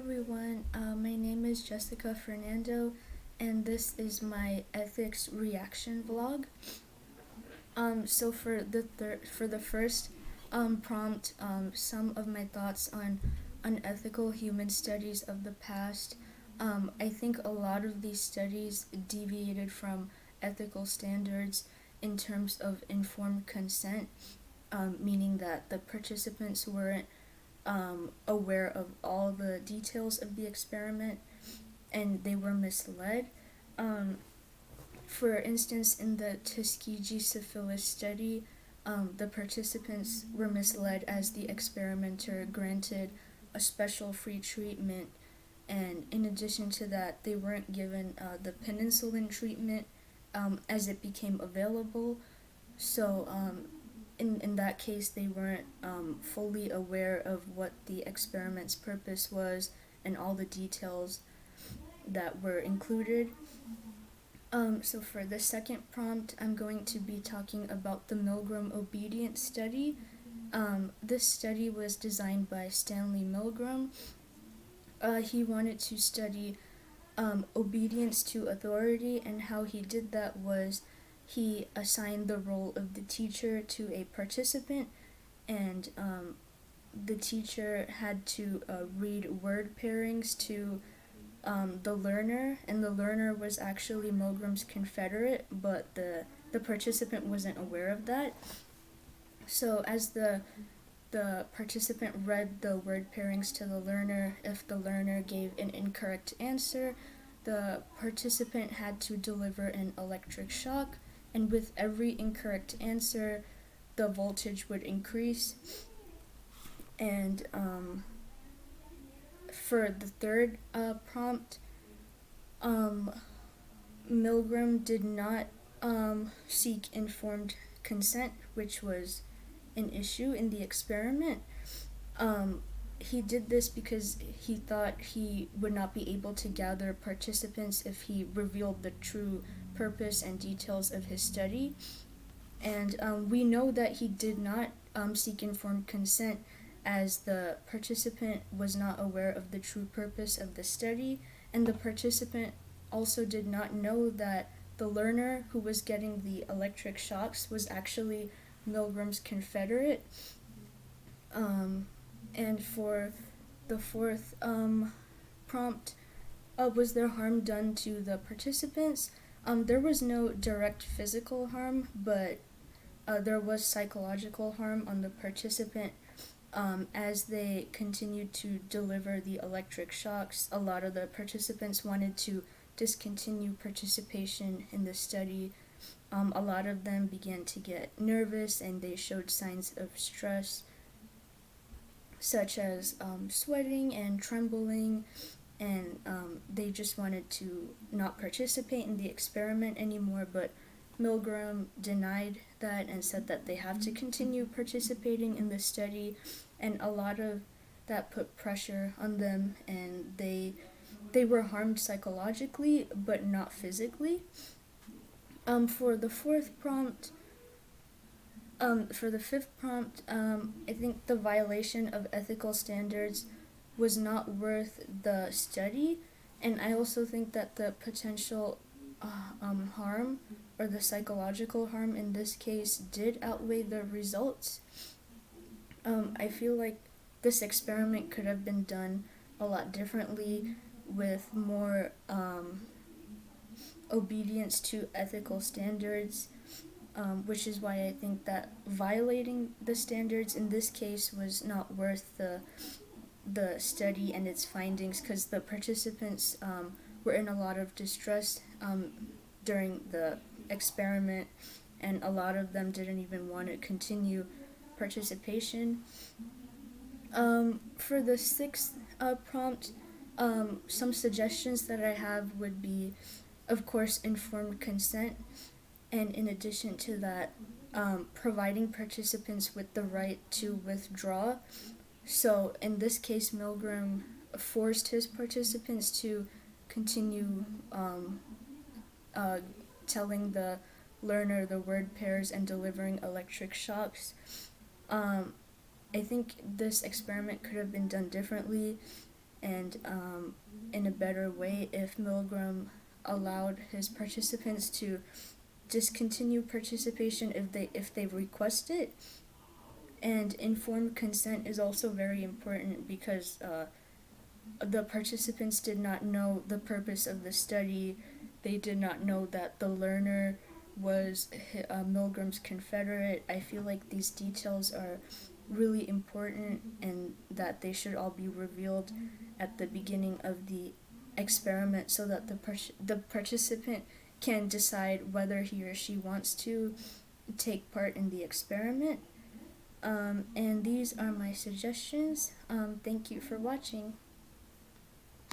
everyone. My name is Jessica Fernando, and this is my ethics reaction vlog. So for the first prompt, some of my thoughts on unethical human studies of the past. I think a lot of these studies deviated from ethical standards in terms of informed consent, meaning that the participants weren't aware of all the details of the experiment and they were misled. Um, for instance, in the Tuskegee syphilis study, the participants were misled as the experimenter granted a special free treatment, and in addition to that, they weren't given the penicillin treatment as it became available. So, in that case, they weren't fully aware of what the experiment's purpose was and all the details that were included. So for the second prompt, I'm going to be talking about the Milgram obedience study. This study was designed by Stanley Milgram. He wanted to study obedience to authority, and how he did that was he assigned the role of the teacher to a participant, and the teacher had to read word pairings to the learner, and the learner was actually Milgram's Confederate, but the participant wasn't aware of that. So as the participant read the word pairings to the learner, if the learner gave an incorrect answer, the participant had to deliver an electric shock, and with every incorrect answer, the voltage would increase. And for the third prompt, Milgram did not seek informed consent, which was an issue in the experiment. He did this because he thought he would not be able to gather participants if he revealed the true purpose and details of his study. And we know that he did not seek informed consent, as the participant was not aware of the true purpose of the study, and the participant also did not know that the learner who was getting the electric shocks was actually Milgram's Confederate. And for the fourth prompt, was there harm done to the participants? There was no direct physical harm, but there was psychological harm on the participant. As they continued to deliver the electric shocks, a lot of the participants wanted to discontinue participation in the study. A lot of them began to get nervous, and they showed signs of stress, such as sweating and trembling, and they just wanted to not participate in the experiment anymore, but Milgram denied that and said that they have to continue participating in the study, and a lot of that put pressure on them, and they were harmed psychologically but not physically. For the fourth prompt, for the fifth prompt, I think the violation of ethical standards was not worth the study, and I also think that the potential harm, or the psychological harm in this case, did outweigh the results. I feel like this experiment could have been done a lot differently, with more obedience to ethical standards, which is why I think that violating the standards in this case was not worth the study and its findings, because the participants were in a lot of distress during the experiment, and a lot of them didn't even want to continue participation. For the sixth prompt, some suggestions that I have would be, of course, informed consent, and in addition to that, providing participants with the right to withdraw. So in this case, Milgram forced his participants to continue telling the learner the word pairs and delivering electric shocks. I think this experiment could have been done differently, and in a better way if Milgram allowed his participants to discontinue participation if they request it. And informed consent is also very important because the participants did not know the purpose of the study. They did not know that the learner was Milgram's confederate. I feel like these details are really important and that they should all be revealed at the beginning of the experiment so that the participant can decide whether he or she wants to take part in the experiment. And these are my suggestions. Thank you for watching.